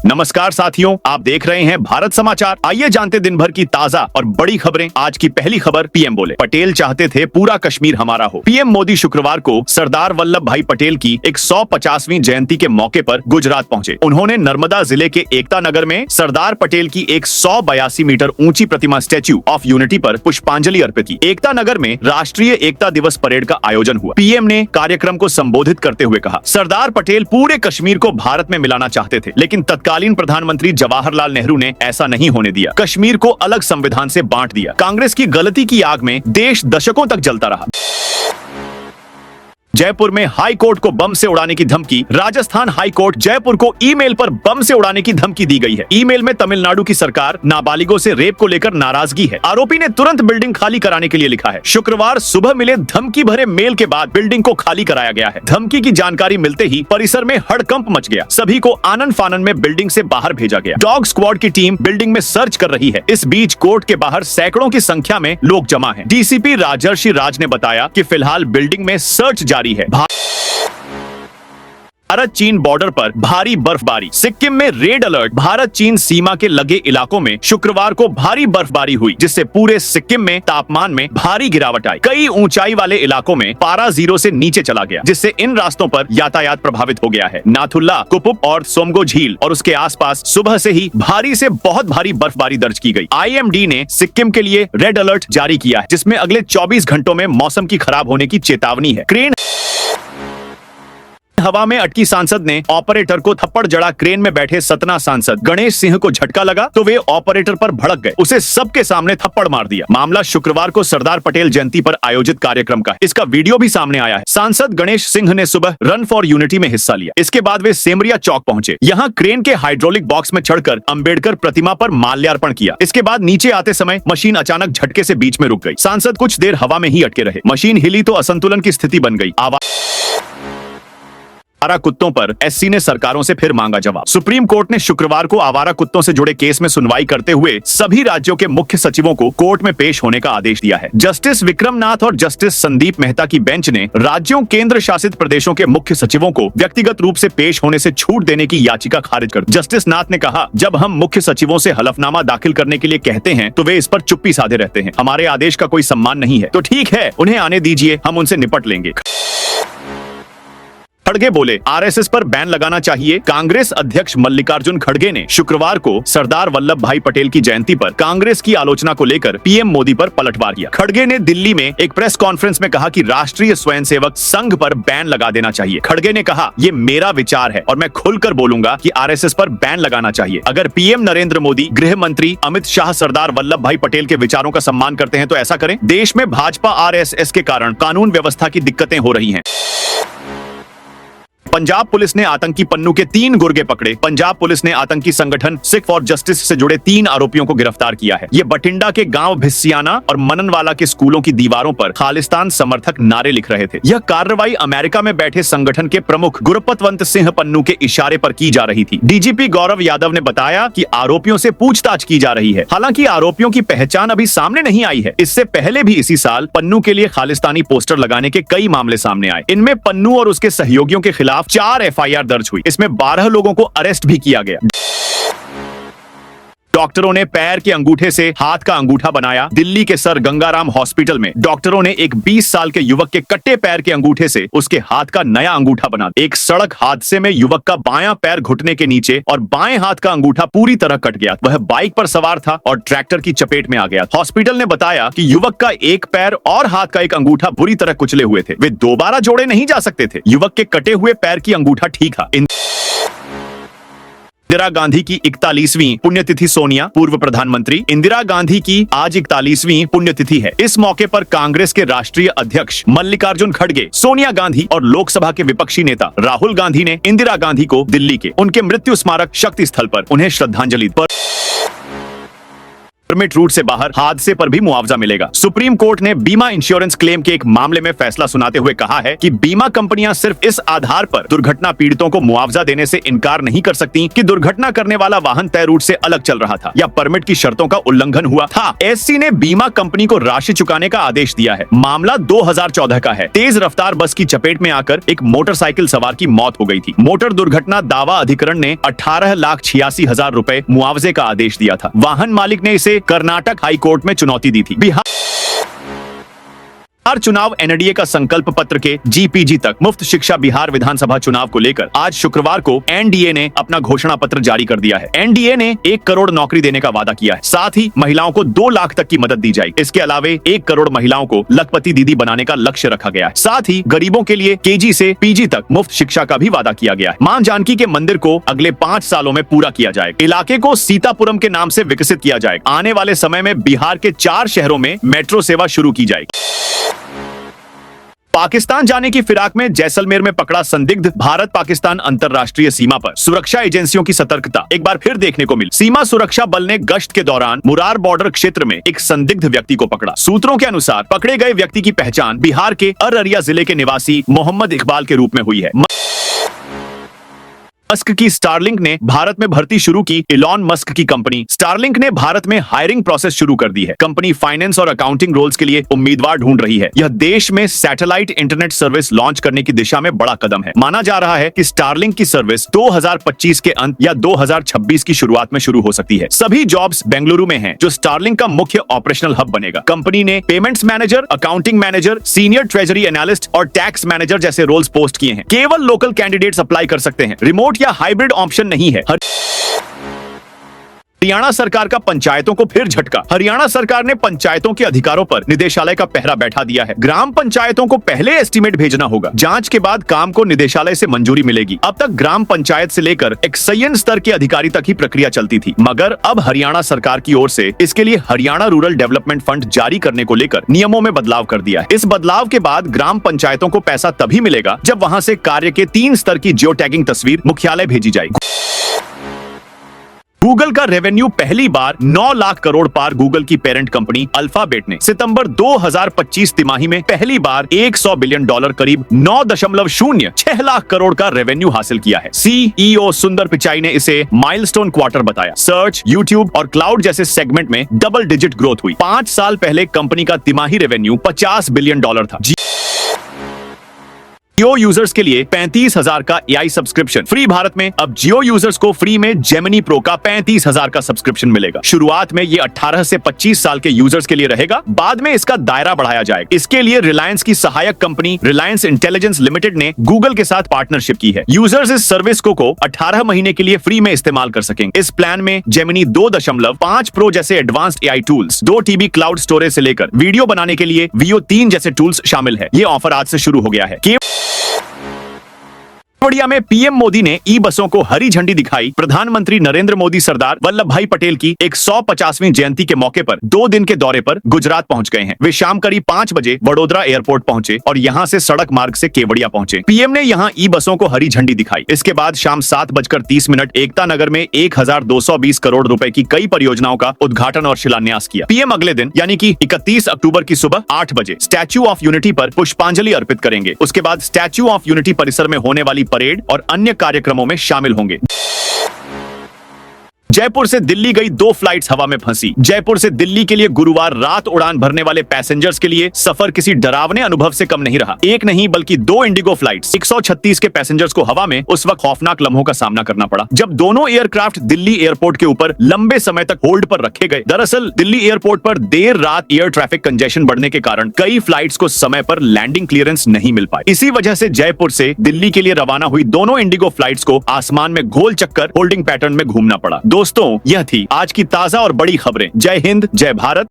नमस्कार साथियों, आप देख रहे हैं भारत समाचार। आइए जानते दिन भर की ताजा और बड़ी खबरें। आज की पहली खबर, पीएम बोले, पटेल चाहते थे पूरा कश्मीर हमारा हो। पीएम मोदी शुक्रवार को सरदार वल्लभ भाई पटेल की 150वीं जयंती के मौके पर गुजरात पहुंचे। उन्होंने नर्मदा जिले के एकता नगर में सरदार पटेल की 182 मीटर ऊंची प्रतिमा स्टैच्यू ऑफ यूनिटी पर पुष्पांजलि अर्पित की। एकता नगर में राष्ट्रीय एकता दिवस परेड का आयोजन हुआ। पीएम ने कार्यक्रम को संबोधित करते हुए कहा, सरदार पटेल पूरे कश्मीर को भारत में मिलाना चाहते थे, लेकिन तत्कालीन प्रधानमंत्री जवाहरलाल नेहरू ने ऐसा नहीं होने दिया। कश्मीर को अलग संविधान से बांट दिया। कांग्रेस की गलती की आग में देश दशकों तक जलता रहा। जयपुर में हाई कोर्ट को बम से उड़ाने की धमकी। राजस्थान हाई कोर्ट जयपुर को ईमेल पर बम से उड़ाने की धमकी दी गई है। ईमेल में तमिलनाडु की सरकार नाबालिगों से रेप को लेकर नाराजगी है। आरोपी ने तुरंत बिल्डिंग खाली कराने के लिए लिखा है। शुक्रवार सुबह मिले धमकी भरे मेल के बाद बिल्डिंग को खाली कराया गया है। धमकी की जानकारी मिलते ही परिसर में हड़कंप मच गया। सभी को आनन फानन में बिल्डिंग से बाहर भेजा गया। डॉग स्क्वाड की टीम बिल्डिंग में सर्च कर रही है। इस बीच कोर्ट के बाहर सैकड़ों की संख्या में लोग जमा हैं। डीसीपी राजर्षि राज ने बताया कि फिलहाल बिल्डिंग में सर्च जारी है। भारत चीन बॉर्डर पर भारी बर्फबारी। सिक्किम में रेड अलर्ट। भारत चीन सीमा के लगे इलाकों में शुक्रवार को भारी बर्फबारी हुई, जिससे पूरे सिक्किम में तापमान में भारी गिरावट आई। कई ऊंचाई वाले इलाकों में पारा 0 से नीचे चला गया, जिससे इन रास्तों पर यातायात प्रभावित हो गया है। नाथुल्ला, कुपुप और सोमगो झील और उसके आसपास सुबह से ही भारी से बहुत भारी बर्फबारी दर्ज की गई। आईएमडी ने सिक्किम के लिए रेड अलर्ट जारी किया है, जिसमें अगले 24 घंटों में मौसम की खराब होने की चेतावनी है। क्रेन हवा में अटकी सांसद ने ऑपरेटर को थप्पड़ जड़ा। क्रेन में बैठे सतना सांसद गणेश सिंह को झटका लगा तो वे ऑपरेटर पर भड़क गए। उसे सबके सामने थप्पड़ मार दिया। मामला शुक्रवार को सरदार पटेल जयंती पर आयोजित कार्यक्रम का है। इसका वीडियो भी सामने आया है। सांसद गणेश सिंह ने सुबह रन फॉर यूनिटी में हिस्सा लिया। इसके बाद वे सेमरिया चौक पहुंचे। यहाँ क्रेन के हाइड्रोलिक बॉक्स में चढ़कर अंबेडकर प्रतिमा पर माल्यार्पण किया। इसके बाद नीचे आते समय मशीन अचानक झटके से बीच में रुक गई। सांसद कुछ देर हवा में ही अटके रहे। मशीन हिली तो असंतुलन की स्थिति बन गई। आवारा कुत्तों पर एससी ने सरकारों से फिर मांगा जवाब। सुप्रीम कोर्ट ने शुक्रवार को आवारा कुत्तों से जुड़े केस में सुनवाई करते हुए सभी राज्यों के मुख्य सचिवों को कोर्ट में पेश होने का आदेश दिया है। जस्टिस विक्रम नाथ और जस्टिस संदीप मेहता की बेंच ने राज्यों, केंद्र शासित प्रदेशों के मुख्य सचिवों को व्यक्तिगत रूप से पेश होने से छूट देने की याचिका खारिज कर दी। जस्टिस नाथ ने कहा, जब हम मुख्य सचिवों से हलफनामा दाखिल करने के लिए कहते हैं तो वे इस पर चुप्पी साधे रहते हैं। हमारे आदेश का कोई सम्मान नहीं है, तो ठीक है, उन्हें आने दीजिए, हम उनसे निपट लेंगे। खड़गे बोले, आरएसएस पर बैन लगाना चाहिए। कांग्रेस अध्यक्ष मल्लिकार्जुन खड़गे ने शुक्रवार को सरदार वल्लभ भाई पटेल की जयंती पर कांग्रेस की आलोचना को लेकर पीएम मोदी पर पलटवार किया। खड़गे ने दिल्ली में एक प्रेस कॉन्फ्रेंस में कहा कि राष्ट्रीय स्वयंसेवक संघ पर बैन लगा देना चाहिए। खड़गे ने कहा, ये मेरा विचार है और मैं खुलकर बोलूंगा कि आरएसएस पर बैन लगाना चाहिए। अगर पीएम नरेंद्र मोदी, गृह मंत्री अमित शाह सरदार वल्लभ भाई पटेल के विचारों का सम्मान करते हैं तो ऐसा करें। देश में भाजपा आरएसएस के कारण कानून व्यवस्था की दिक्कतें हो रही हैं। पंजाब पुलिस ने आतंकी पन्नू के 3 गुर्गे पकड़े। पंजाब पुलिस ने आतंकी संगठन सिख फॉर जस्टिस से जुड़े 3 आरोपियों को गिरफ्तार किया है। ये बठिंडा के गांव भिस्सियाना और मननवाला के स्कूलों की दीवारों पर खालिस्तान समर्थक नारे लिख रहे थे। यह कार्रवाई अमेरिका में बैठे संगठन के प्रमुख गुरपतवंत सिंह पन्नू के इशारे पर की जा रही थी। डीजीपी गौरव यादव ने बताया कि आरोपियों से पूछताछ की जा रही है। हालांकि आरोपियों की पहचान अभी सामने नहीं आई है। इससे पहले भी इसी साल पन्नू के लिए खालिस्तानी पोस्टर लगाने के कई मामले सामने आए। इनमें पन्नू और उसके सहयोगियों के खिलाफ 4 एफआईआर दर्ज हुई। इसमें 12 लोगों को अरेस्ट भी किया गया। डॉक्टरों ने पैर के अंगूठे से हाथ का अंगूठा बनाया। दिल्ली के सर गंगाराम हॉस्पिटल में डॉक्टरों ने एक 20 साल के युवक के कट्टे पैर के अंगूठे से उसके हाथ का नया अंगूठा बना। एक सड़क हादसे में युवक का बायां पैर घुटने के नीचे और बाएं हाथ का अंगूठा पूरी तरह कट गया। वह बाइक पर सवार था और ट्रैक्टर की चपेट में आ गया। हॉस्पिटल ने बताया कि युवक का एक पैर और हाथ का एक अंगूठा बुरी तरह कुचले हुए थे। वे दोबारा जोड़े नहीं जा सकते थे। युवक के कटे हुए पैर की अंगूठा ठीक था। इंदिरा गांधी की 41वीं पुण्यतिथि। सोनिया, पूर्व प्रधानमंत्री इंदिरा गांधी की आज 41वीं पुण्यतिथि है। इस मौके पर कांग्रेस के राष्ट्रीय अध्यक्ष मल्लिकार्जुन खड़गे, सोनिया गांधी और लोकसभा के विपक्षी नेता राहुल गांधी ने इंदिरा गांधी को दिल्ली के उनके मृत्यु स्मारक शक्ति स्थल पर उन्हें श्रद्धांजलि दी। परमिट रूट से बाहर हादसे पर भी मुआवजा मिलेगा। सुप्रीम कोर्ट ने बीमा इंश्योरेंस क्लेम के एक मामले में फैसला सुनाते हुए कहा है कि बीमा कंपनियां सिर्फ इस आधार पर दुर्घटना पीड़ितों को मुआवजा देने से इनकार नहीं कर सकती कि दुर्घटना करने वाला वाहन तय रूट से अलग चल रहा था या परमिट की शर्तों का उल्लंघन हुआ था। एससी ने बीमा कंपनी को राशि चुकाने का आदेश दिया है। मामला 2014 का है। तेज रफ्तार बस की चपेट में आकर एक मोटरसाइकिल सवार की मौत हो गई थी। मोटर दुर्घटना दावा अधिकरण ने 18,86,000 रुपए मुआवजे का आदेश दिया था। वाहन मालिक ने इसे कर्नाटक हाई कोर्ट में चुनौती दी थी। बिहार चुनाव एनडीए का संकल्प पत्र के जीपीजी तक मुफ्त शिक्षा बिहार विधानसभा चुनाव को लेकर आज शुक्रवार को एनडीए ने अपना घोषणा पत्र जारी कर दिया है। एनडीए ने 1 करोड़ नौकरी देने का वादा किया है। साथ ही महिलाओं को 2 लाख तक की मदद दी जाएगी। इसके अलावा 1 करोड़ महिलाओं को लखपति दीदी बनाने का लक्ष्य रखा गया है। साथ ही गरीबों के लिए केजी से पीजी तक मुफ्त शिक्षा का भी वादा किया गया है। मां जानकी के मंदिर को अगले 5 सालों में पूरा किया जाएगा। इलाके को सीतापुरम के नाम से विकसित किया जाएगा। आने वाले समय में बिहार के 4 शहरों में मेट्रो सेवा शुरू की जाएगी। पाकिस्तान जाने की फिराक में जैसलमेर में पकड़ा संदिग्ध। भारत पाकिस्तान अंतर्राष्ट्रीय सीमा पर सुरक्षा एजेंसियों की सतर्कता एक बार फिर देखने को मिली। सीमा सुरक्षा बल ने गश्त के दौरान मुरार बॉर्डर क्षेत्र में एक संदिग्ध व्यक्ति को पकड़ा। सूत्रों के अनुसार पकड़े गए व्यक्ति की पहचान बिहार के अररिया जिले के निवासी मोहम्मद इकबाल के रूप में हुई है। मस्क की स्टारलिंक ने भारत में भर्ती शुरू की। इलॉन मस्क की कंपनी स्टारलिंक ने भारत में हायरिंग प्रोसेस शुरू कर दी है। कंपनी फाइनेंस और अकाउंटिंग रोल्स के लिए उम्मीदवार ढूंढ रही है। यह देश में सैटेलाइट इंटरनेट सर्विस लॉन्च करने की दिशा में बड़ा कदम है। माना जा रहा है कि स्टारलिंक की सर्विस 2025 के अंत या 2026 की शुरुआत में शुरू हो सकती है। सभी जॉब्स बेंगलुरु में हैं, जो स्टारलिंक का मुख्य ऑपरेशनल हब बनेगा। कंपनी ने payments manager, accounting manager, senior treasury analyst और टैक्स मैनेजर जैसे रोल्स पोस्ट किए हैं। केवल लोकल कैंडिडेट्स अप्लाई कर सकते हैं। रिमोट या हाइब्रिड ऑप्शन नहीं है। हरियाणा सरकार का पंचायतों को फिर झटका। हरियाणा सरकार ने पंचायतों के अधिकारों पर निदेशालय का पहरा बैठा दिया है। ग्राम पंचायतों को पहले एस्टीमेट भेजना होगा। जांच के बाद काम को निदेशालय से मंजूरी मिलेगी। अब तक ग्राम पंचायत से लेकर एक्सईएन स्तर के अधिकारी तक ही प्रक्रिया चलती थी, मगर अब हरियाणा सरकार की ओर से इसके लिए हरियाणा रूरल डेवलपमेंट फंड जारी करने को लेकर नियमों में बदलाव कर दिया है। इस बदलाव के बाद ग्राम पंचायतों को पैसा तभी मिलेगा जब वहां से कार्य के 3 स्तर की जियो टैगिंग तस्वीर मुख्यालय भेजी जाएगी। गूगल का रेवेन्यू पहली बार 9 लाख करोड़ पार। गूगल की पेरेंट कंपनी अल्फाबेट ने सितंबर 2025 तिमाही में पहली बार $100 बिलियन करीब 9.06 लाख करोड़ का रेवेन्यू हासिल किया है। सीईओ सुंदर पिचाई ने इसे माइलस्टोन क्वार्टर बताया। सर्च, यूट्यूब और क्लाउड जैसे सेगमेंट में डबल डिजिट ग्रोथ हुई। 5 साल पहले कंपनी का तिमाही रेवेन्यू $50 बिलियन था। जियो यूजर्स के लिए 35,000 का एआई सब्सक्रिप्शन फ्री। भारत में अब जियो यूजर्स को फ्री में जेमिनी प्रो का 35,000 का सब्सक्रिप्शन मिलेगा। शुरुआत में ये 18 से 25 साल के यूजर्स के लिए रहेगा, बाद में इसका दायरा बढ़ाया जाएगा। इसके लिए रिलायंस की सहायक कंपनी रिलायंस इंटेलिजेंस लिमिटेड ने गूगल के साथ पार्टनरशिप की है। यूजर्स इस सर्विस को 18 महीने के लिए फ्री में इस्तेमाल कर सकेंगे। इस प्लान में जेमिनी 2.5 प्रो जैसे advanced AI tools, 2 TB cloud storage से लेकर वीडियो बनाने के लिए Veo 3 जैसे टूल्स शामिल है। ये ऑफर आज से शुरू हो गया है। केवड़िया में पीएम मोदी ने ई बसों को हरी झंडी दिखाई। प्रधानमंत्री नरेंद्र मोदी सरदार वल्लभ भाई पटेल की 150वीं जयंती के मौके पर 2 दिन के दौरे पर गुजरात पहुंच गए हैं। वे शाम करीब 5 बजे वडोदरा एयरपोर्ट पहुंचे और यहां से सड़क मार्ग से केवड़िया पहुंचे। पीएम ने यहां ई बसों को हरी झंडी दिखाई। इसके बाद शाम 7:30 एकता नगर में 1220 करोड़ रुपए की कई परियोजनाओं का उद्घाटन और शिलान्यास किया। पीएम अगले दिन यानी कि 31 अक्टूबर की सुबह 8 बजे स्टैच्यू ऑफ यूनिटी पर पुष्पांजलि अर्पित करेंगे। उसके बाद स्टैच्यू ऑफ यूनिटी परिसर में होने वाली परेड और अन्य कार्यक्रमों में शामिल होंगे। जयपुर से दिल्ली गई 2 फ्लाइट्स हवा में फंसी। जयपुर से दिल्ली के लिए गुरुवार रात उड़ान भरने वाले पैसेंजर्स के लिए सफर किसी डरावने अनुभव से कम नहीं रहा। एक नहीं बल्कि 2 इंडिगो फ्लाइट्स 136 के पैसेंजर्स को हवा में उस वक्त खौफनाक लम्हों का सामना करना पड़ा जब दोनों एयरक्राफ्ट दिल्ली एयरपोर्ट के ऊपर लंबे समय तक होल्ड पर रखे गए। दरअसल दिल्ली एयरपोर्ट पर देर रात एयर ट्रैफिक कंजेशन बढ़ने के कारण कई फ्लाइट्स को समय पर लैंडिंग क्लियरेंस नहीं मिल पाई। इसी वजह से जयपुर से दिल्ली के लिए रवाना हुई दोनों इंडिगो फ्लाइट्स को आसमान में गोल चक्कर होल्डिंग पैटर्न में घूमना पड़ा। दोस्तों, यह थी आज की ताजा और बड़ी खबरें। जय हिंद, जय भारत।